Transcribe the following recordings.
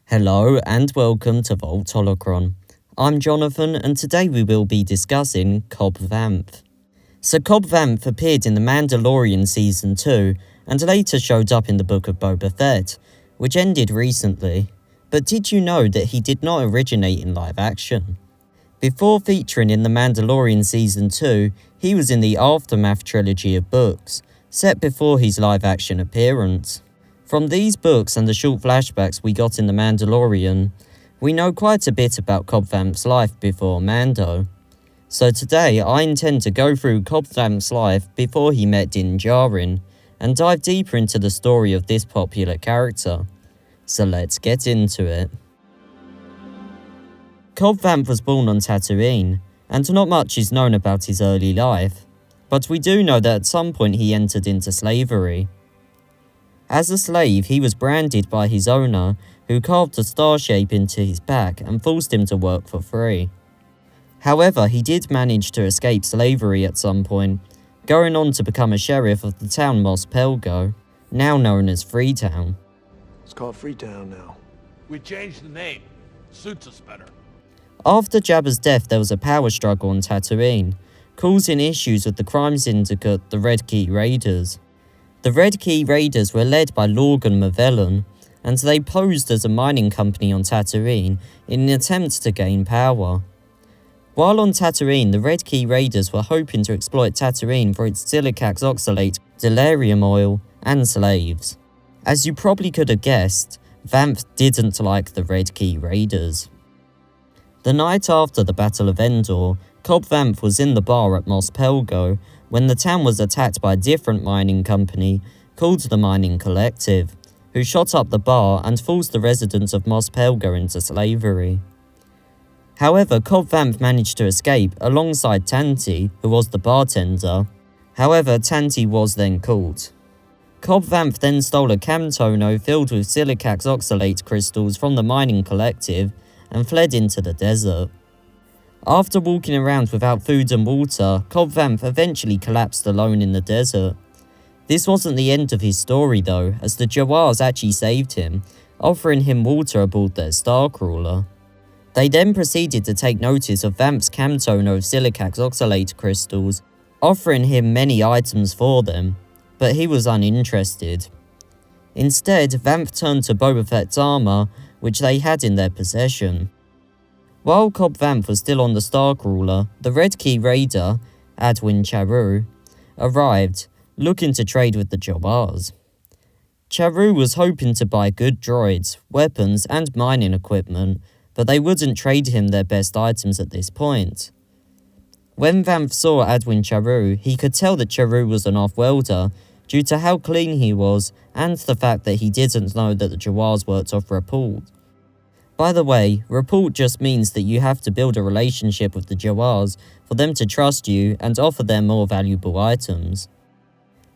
Hello and welcome to Vault Holocron. I'm Jonathan and today we will be discussing Cobb Vanth. So Cobb Vanth appeared in The Mandalorian Season 2 and later showed up in the Book of Boba Fett, which ended recently. But did you know that he did not originate in live action? Before featuring in The Mandalorian Season 2, he was in the Aftermath trilogy of books, set before his live action appearance. From these books and the short flashbacks we got in The Mandalorian, we know quite a bit about Cobb Vanth's life before Mando. So today I intend to go through Cobb Vanth's life before he met Din Djarin, and dive deeper into the story of this popular character. So let's get into it. Cobb Vanth was born on Tatooine, and not much is known about his early life, but we do know that at some point he entered into slavery. As a slave, he was branded by his owner, who carved a star shape into his back and forced him to work for free. However, he did manage to escape slavery at some point, going on to become a sheriff of the town Mos Pelgo, now known as Freetown. It's called Freetown now. We changed the name. Suits us better. After Jabba's death, there was a power struggle on Tatooine, causing issues with the crime syndicate, the Red Key Raiders. The Red Key Raiders were led by Lorgan Mavellan, and they posed as a mining company on Tatooine in an attempt to gain power. While on Tatooine, the Red Key Raiders were hoping to exploit Tatooine for its silicax oxalate, delirium oil, and slaves. As you probably could have guessed, Vanth didn't like the Red Key Raiders. The night after the Battle of Endor, Cobb Vanth was in the bar at Mos Pelgo when the town was attacked by a different mining company called the Mining Collective, who shot up the bar and forced the residents of Mos Pelgo into slavery. However, Cobb Vanth managed to escape alongside Tanti, who was the bartender. However, Tanti was then caught. Cobb Vanth then stole a camtono filled with silicax oxalate crystals from the Mining Collective and fled into the desert. After walking around without food and water, Cobb Vanth eventually collapsed alone in the desert. This wasn't the end of his story though, as the Jawas actually saved him, offering him water aboard their starcrawler. They then proceeded to take notice of Vanth's camtono of silicax oxalate crystals, offering him many items for them, but he was uninterested. Instead, Vanth turned to Boba Fett's armor, which they had in their possession. While Cobb Vanth was still on the starcrawler, the Red Key Raider, Adwin Charu, arrived, looking to trade with the Jawas. Charu was hoping to buy good droids, weapons, and mining equipment, but they wouldn't trade him their best items at this point. When Vanth saw Adwin Charu, he could tell that Charu was an off-welder due to how clean he was and the fact that he didn't know that the Jawas worked off report. By the way, report just means that you have to build a relationship with the Jawas for them to trust you and offer them more valuable items.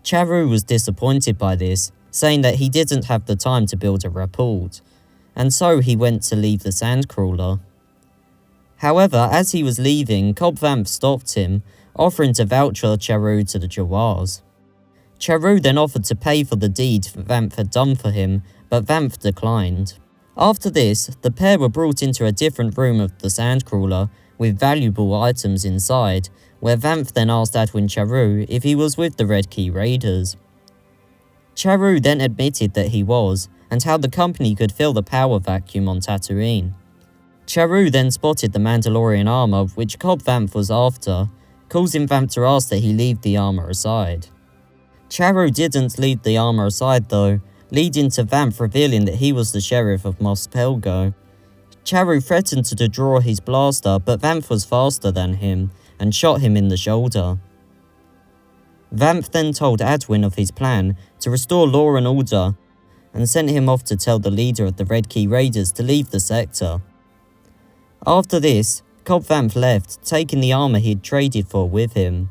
Charu was disappointed by this, saying that he didn't have the time to build a rapport, and so he went to leave the sandcrawler. However, as he was leaving, Cobb Vanth stopped him, offering to voucher Charu to the Jawas. Charu then offered to pay for the deed Vanth had done for him, but Vanth declined. After this, the pair were brought into a different room of the sandcrawler with valuable items inside, where Vanth then asked Adwin Charu if he was with the Red Key Raiders. Charu then admitted that he was, and how the company could fill the power vacuum on Tatooine. Charu then spotted the Mandalorian armor which Cobb Vanth was after, causing Vanth to ask that he leave the armor aside. Charu didn't leave the armor aside though, leading to Vanth revealing that he was the sheriff of Mos Pelgo. Charu threatened to draw his blaster, but Vanth was faster than him and shot him in the shoulder. Vanth then told Adwin of his plan to restore law and order and sent him off to tell the leader of the Red Key Raiders to leave the sector. After this, Cobb Vanth left, taking the armor he had traded for with him.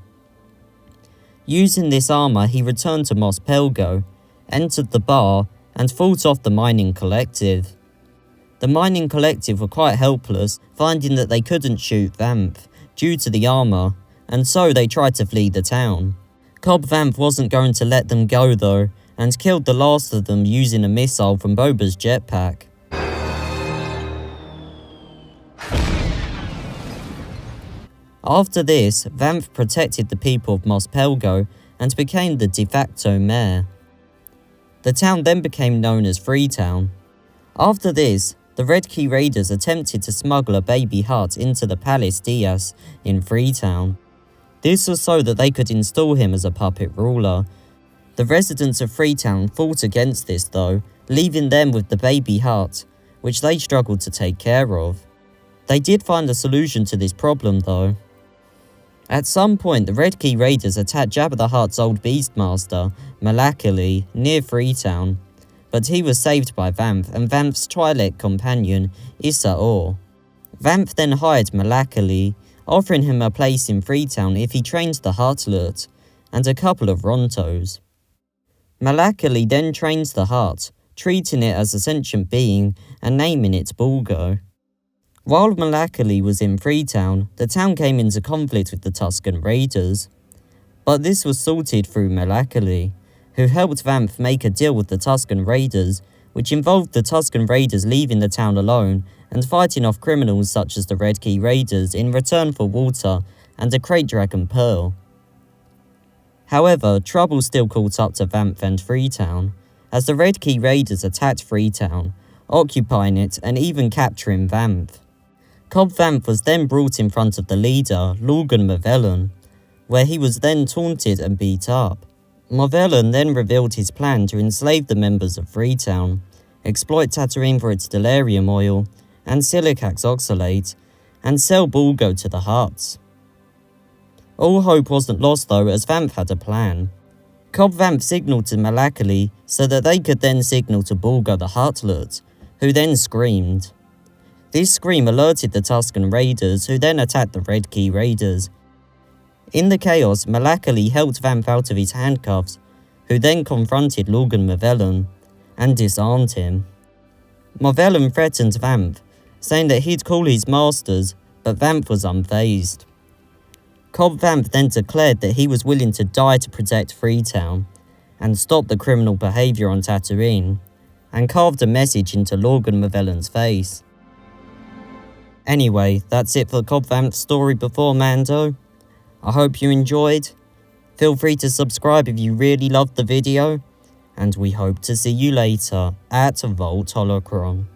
Using this armor, he returned to Mos Pelgo, entered the bar, and fought off the Mining Collective. The Mining Collective were quite helpless, finding that they couldn't shoot Vanth due to the armor, and so they tried to flee the town. Cobb Vanth wasn't going to let them go though, and killed the last of them using a missile from Boba's jetpack. After this, Vanth protected the people of Mos Pelgo and became the de facto mayor. The town then became known as Freetown. After this, the Red Key Raiders attempted to smuggle a baby Hutt into the Palace Diaz in Freetown. This was so that they could install him as a puppet ruler. The residents of Freetown fought against this though, leaving them with the baby Hutt, which they struggled to take care of. They did find a solution to this problem though. At some point, the Red Key Raiders attacked Jabba the Hutt's old beastmaster, Malakili, near Freetown, but he was saved by Vanth and Vanth's Twi'lek companion, Issa Orr. Vanth then hired Malakili, offering him a place in Freetown if he trained the Huttlet, and a couple of Rontos. Malakili then trains the Hutt, treating it as a sentient being and naming it Bulgo. While Malakili was in Freetown, the town came into conflict with the Tusken Raiders. But this was sorted through Malakili, who helped Vanth make a deal with the Tusken Raiders, which involved the Tusken Raiders leaving the town alone and fighting off criminals such as the Red Key Raiders in return for water and a Krayt Dragon Pearl. However, trouble still caught up to Vanth and Freetown, as the Red Key Raiders attacked Freetown, occupying it and even capturing Vanth. Cobb Vanth was then brought in front of the leader, Lorgan Marvellon, where he was then taunted and beat up. Marvellon then revealed his plan to enslave the members of Freetown, exploit Tatooine for its delirium oil and silicax oxalate, and sell Bulgo to the Hutts. All hope wasn't lost though, as Vanth had a plan. Cobb Vanth signalled to Malakili so that they could then signal to Bulgo the Huttlet, who then screamed. This scream alerted the Tusken Raiders, who then attacked the Red Key Raiders. In the chaos, Malakili helped Vanth out of his handcuffs, who then confronted Lorgan Marvellon and disarmed him. Marvellon threatened Vanth, saying that he'd call his masters, but Vanth was unfazed. Cobb Vanth then declared that he was willing to die to protect Freetown and stop the criminal behaviour on Tatooine, and carved a message into Lorgan Marvellon's face. Anyway, that's it for Cobb Vanth's story before Mando. I hope you enjoyed. Feel free to subscribe if you really loved the video, and we hope to see you later at Vault Holocron.